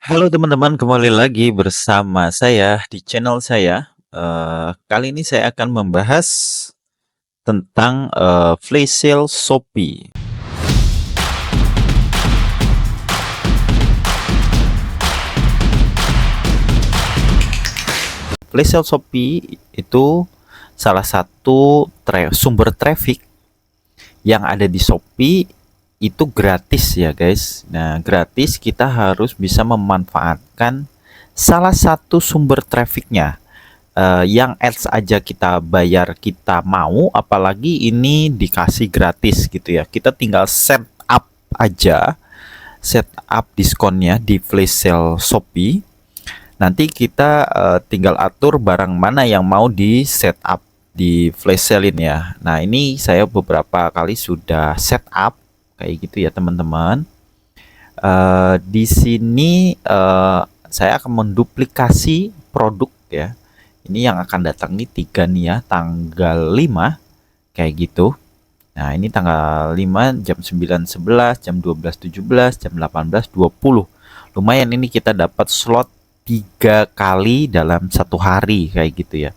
Halo teman-teman, kembali lagi bersama saya di channel saya. Kali ini saya akan membahas tentang flash sale Shopee. Flash sale Shopee itu salah satu sumber traffic yang ada di Shopee, itu gratis ya guys. Nah, gratis, kita harus bisa memanfaatkan salah satu sumber trafficnya. Yang ads aja kita bayar, kita mau, apalagi ini dikasih gratis gitu ya. Kita tinggal set up aja, set up diskonnya di flash sale Shopee. Nanti kita tinggal atur barang mana yang mau di set up di flash sale ini ya. Nah, ini saya beberapa kali sudah set up kayak gitu ya teman-teman. Di sini saya akan menduplikasi produk ya. Ini yang akan datang nih 3 nih ya, tanggal 5 kayak gitu. Nah, ini tanggal 5 jam 9.11, jam 12.17, jam 18.20. Lumayan, ini kita dapat slot 3 kali dalam satu hari kayak gitu ya.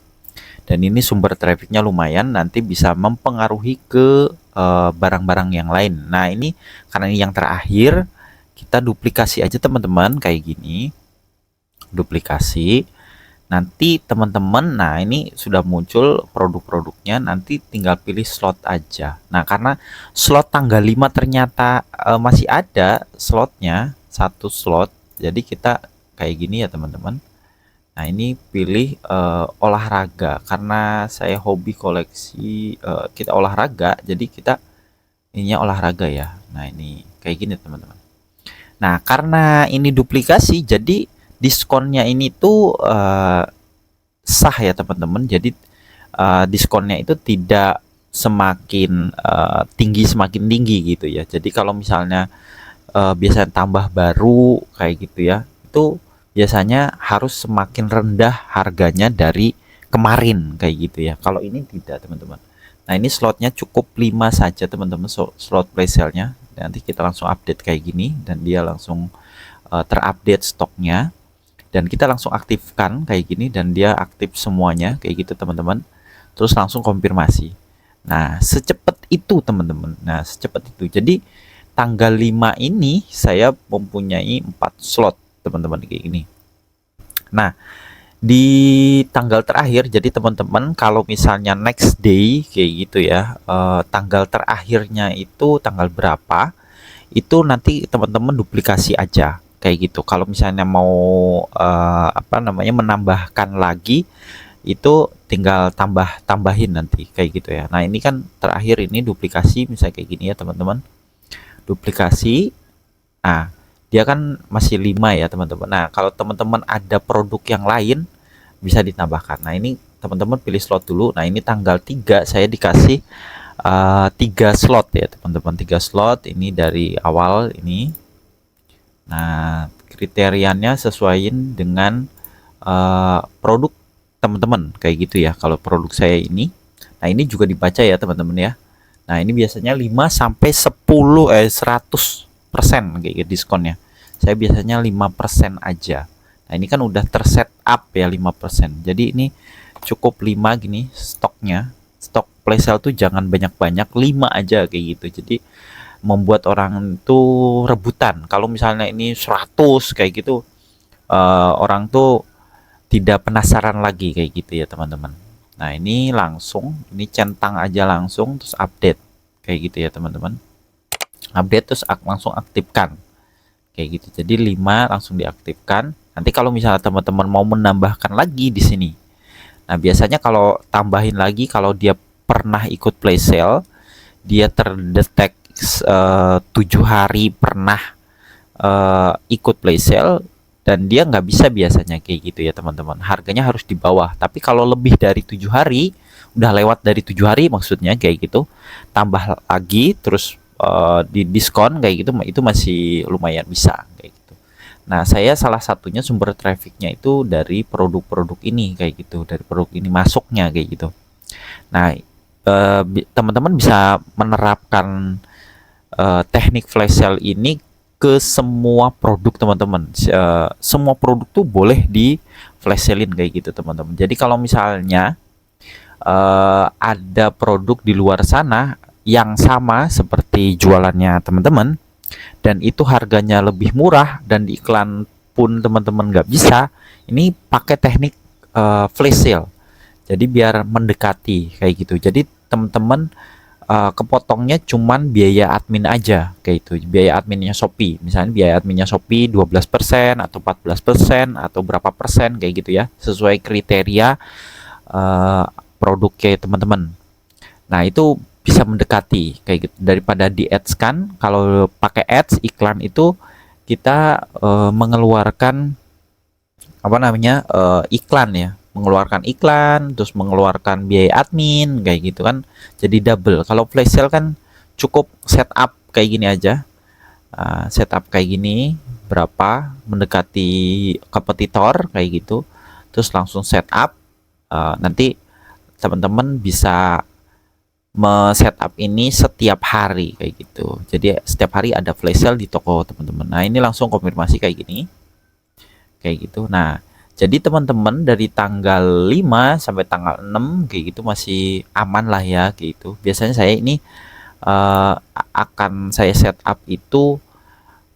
Dan ini sumber trafficnya lumayan, nanti bisa mempengaruhi ke barang-barang yang lain. Nah, ini karena ini yang terakhir, kita duplikasi aja teman-teman kayak gini. Duplikasi. Nanti teman-teman, nah ini sudah muncul produk-produknya, nanti tinggal pilih slot aja. Nah, karena slot tanggal 5 ternyata masih ada slotnya, satu slot. Jadi kita kayak gini ya teman-teman. Nah, ini pilih olahraga, karena saya hobi koleksi, kita olahraga, jadi kita ininya olahraga ya. Nah, ini kayak gini teman-teman. Nah, karena ini duplikasi, jadi diskonnya ini tuh sah ya teman-teman. Jadi diskonnya itu tidak semakin semakin tinggi gitu ya. Jadi kalau misalnya biasanya tambah baru kayak gitu ya, itu biasanya harus semakin rendah harganya dari kemarin kayak gitu ya. Kalau ini tidak teman-teman. Nah, ini slotnya cukup 5 saja teman-teman, slot presale-nya. Nanti kita langsung update kayak gini dan dia langsung terupdate stoknya, dan kita langsung aktifkan kayak gini dan dia aktif semuanya kayak gitu teman-teman. Terus langsung konfirmasi. Nah, secepat itu teman-teman. Nah, secepat itu. Jadi tanggal 5 ini saya mempunyai 4 slot teman-teman kayak gini. Nah, di tanggal terakhir, jadi teman-teman kalau misalnya next day kayak gitu ya, tanggal terakhirnya itu tanggal berapa, itu nanti teman-teman duplikasi aja kayak gitu. Kalau misalnya mau menambahkan lagi, itu tinggal tambahin nanti kayak gitu ya. Nah, ini kan terakhir ini duplikasi, misalnya kayak gini ya teman-teman, duplikasi. Nah, dia kan masih 5 ya teman-teman. Nah, kalau teman-teman ada produk yang lain, bisa ditambahkan. Nah, ini teman-teman pilih slot dulu. Nah, ini tanggal 3 saya dikasih 3 slot ya teman-teman, 3 slot ini dari awal ini. Nah, kriterianya sesuaiin dengan produk teman-teman kayak gitu ya. Kalau produk saya ini, nah ini juga dibaca ya teman-teman ya. Nah, ini biasanya 5 sampai 100% kayak gitu diskonnya. Saya biasanya 5% aja. Nah, ini kan udah terset up ya 5%. Jadi ini cukup 5 gini stoknya. Stok flash sale tuh jangan banyak-banyak, 5 aja kayak gitu. Jadi membuat orang itu rebutan. Kalau misalnya ini 100 kayak gitu, orang tuh tidak penasaran lagi kayak gitu ya teman-teman. Nah, ini langsung, ini centang aja langsung terus update kayak gitu ya teman-teman. Update terus langsung aktifkan kayak gitu. Jadi 5 langsung diaktifkan. Nanti kalau misalnya teman-teman mau menambahkan lagi di sini, nah biasanya kalau tambahin lagi, kalau dia pernah ikut play sale, dia terdetek 7 hari pernah ikut play sale, dan dia nggak bisa biasanya kayak gitu ya teman-teman, harganya harus di bawah. Tapi kalau lebih dari 7 hari, udah lewat dari 7 hari maksudnya kayak gitu, tambah lagi terus di diskon kayak gitu, itu masih lumayan bisa kayak gitu. Nah, saya salah satunya sumber trafficnya itu dari produk-produk ini kayak gitu, dari produk ini masuknya kayak gitu. Nah, teman-teman bisa menerapkan teknik flash sale ini ke semua produk teman-teman. Semua produk tuh boleh di flash sale-in kayak gitu teman-teman. Jadi kalau misalnya ada produk di luar sana yang sama seperti jualannya teman-teman dan itu harganya lebih murah dan di iklan pun teman-teman nggak bisa, ini pakai teknik flash sale. Jadi biar mendekati kayak gitu. Jadi teman-teman kepotongnya cuman biaya admin aja kayak itu. Biaya adminnya Shopee. Misalnya biaya adminnya Shopee 12% atau 14% atau berapa persen kayak gitu ya. Sesuai kriteria produknya teman-teman. Nah, itu bisa mendekati kayak gitu daripada di ads kan. Kalau pakai ads iklan itu kita mengeluarkan apa namanya iklan ya, mengeluarkan iklan terus mengeluarkan biaya admin kayak gitu kan, jadi double. Kalau flash sale kan cukup setup kayak gini aja, setup kayak gini berapa mendekati kompetitor kayak gitu, terus langsung setup. Nanti teman-teman bisa setup ini setiap hari kayak gitu. Jadi setiap hari ada flash sale di toko teman-teman. Nah, ini langsung konfirmasi kayak gini. Kayak gitu. Nah, jadi teman-teman dari tanggal 5 sampai tanggal 6 kayak gitu masih aman lah ya kayak gitu. Biasanya saya ini akan saya setup itu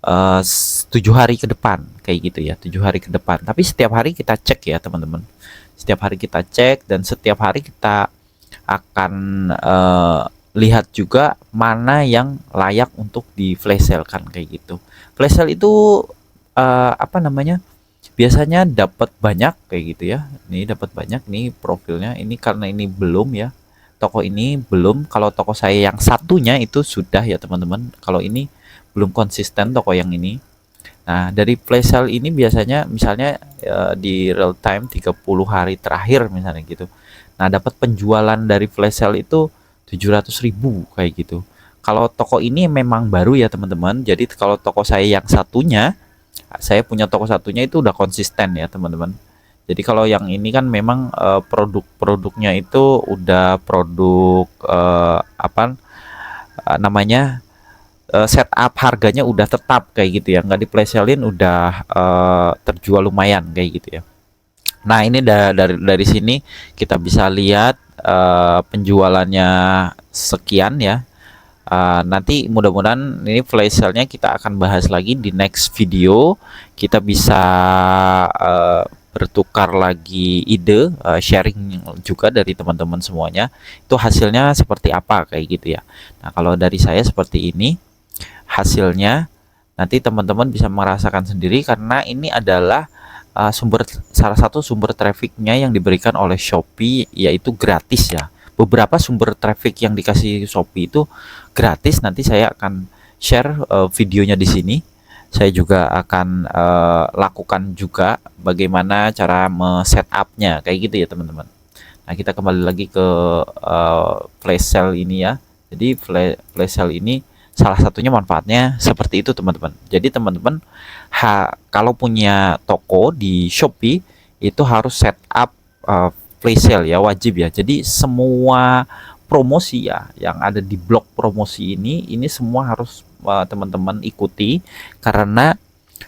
7 hari ke depan kayak gitu ya, 7 hari ke depan. Tapi setiap hari kita cek ya teman-teman. Setiap hari kita cek dan setiap hari kita akan lihat juga mana yang layak untuk di flash sale kan kayak gitu. Flash sale itu apa namanya? Biasanya dapat banyak kayak gitu ya. Ini dapat banyak nih profilnya. Ini karena ini belum ya. Toko ini belum. Kalau toko saya yang satunya itu sudah ya teman-teman. Kalau ini belum konsisten toko yang ini. Nah, dari flash sale ini biasanya misalnya di real time 30 hari terakhir misalnya gitu. Nah, dapat penjualan dari flash sale itu 700.000 kayak gitu. Kalau toko ini memang baru ya teman-teman. Jadi kalau toko saya yang satunya, saya punya toko satunya itu udah konsisten ya teman-teman. Jadi kalau yang ini kan memang produk-produknya itu udah produk apa namanya setup harganya udah tetap kayak gitu ya, nggak di flash sale-in udah terjual lumayan kayak gitu ya. Nah, ini dari sini kita bisa lihat penjualannya sekian ya. Nanti mudah-mudahan ini flash sale-nya kita akan bahas lagi di next video. Kita bisa bertukar lagi ide, sharing juga dari teman-teman semuanya. Itu hasilnya seperti apa kayak gitu ya. Nah, kalau dari saya seperti ini hasilnya, nanti teman-teman bisa merasakan sendiri karena ini adalah salah satu sumber trafficnya yang diberikan oleh Shopee, yaitu gratis ya. Beberapa sumber traffic yang dikasih Shopee itu gratis. Nanti saya akan share videonya di sini. Saya juga akan lakukan juga bagaimana cara setupnya kayak gitu ya teman-teman. Nah, kita kembali lagi ke flash sale ini ya. Jadi flash sale ini salah satunya manfaatnya seperti itu teman-teman. Jadi teman-teman kalau punya toko di Shopee itu harus setup flash sale ya, wajib ya. Jadi semua promosi ya yang ada di blok promosi ini semua harus teman-teman ikuti karena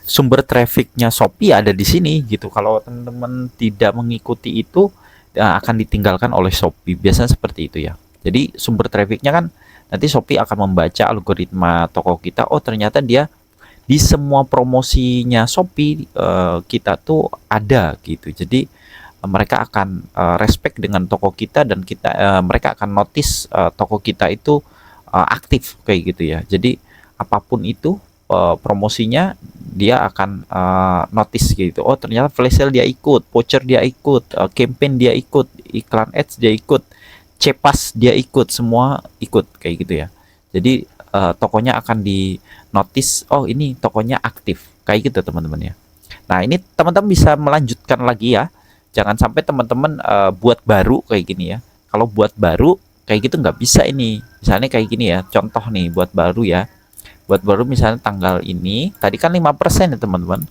sumber trafficnya Shopee ada di sini gitu. Kalau teman-teman tidak mengikuti itu akan ditinggalkan oleh Shopee. Biasanya seperti itu ya. Jadi sumber trafficnya kan nanti Shopee akan membaca algoritma toko kita. Oh, ternyata dia di semua promosinya Shopee kita tuh ada gitu. Jadi mereka akan respect dengan toko kita dan mereka akan notice toko kita itu aktif kayak gitu ya. Jadi apapun itu promosinya dia akan notice gitu. Oh, ternyata flash sale dia ikut, voucher dia ikut, campaign dia ikut, iklan ads dia ikut, cepas dia ikut, semua ikut kayak gitu ya. Jadi tokonya akan di notice, oh ini tokonya aktif kayak gitu teman-teman ya. Nah, ini teman-teman bisa melanjutkan lagi ya. Jangan sampai teman-teman buat baru kayak gini ya. Kalau buat baru kayak gitu nggak bisa ini. Misalnya kayak gini ya, contoh nih buat baru ya. Buat baru misalnya tanggal ini, tadi kan 5% ya teman-teman.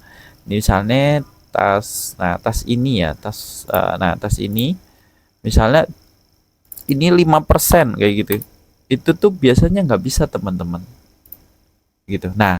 Ini misalnya tas ini ya, tas ini misalnya ini 5% kayak gitu. Itu tuh biasanya nggak bisa teman-teman. Gitu. Nah,